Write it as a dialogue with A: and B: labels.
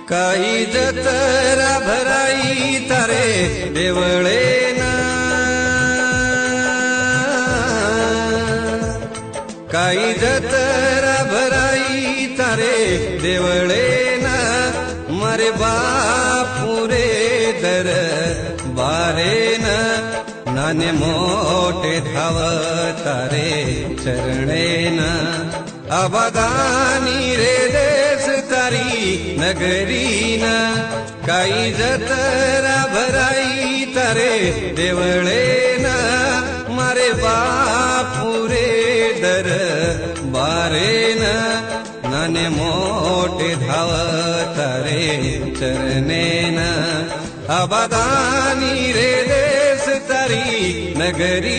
A: काही जत्रा भराई तारे देवळेना, काही जत्रा भराई तारे देवळेना, मारे बापुरे दर बारेना, नाने मोठे धावतारे चरणेना, अबगानी रे देश तारी नगरीना, काही जत्रा भराई तारे देवळेना, मारे बापुरे दर बारेना, नाने मोठे धावतारे चरणेना, अबगानी रे देश तारी नगरी।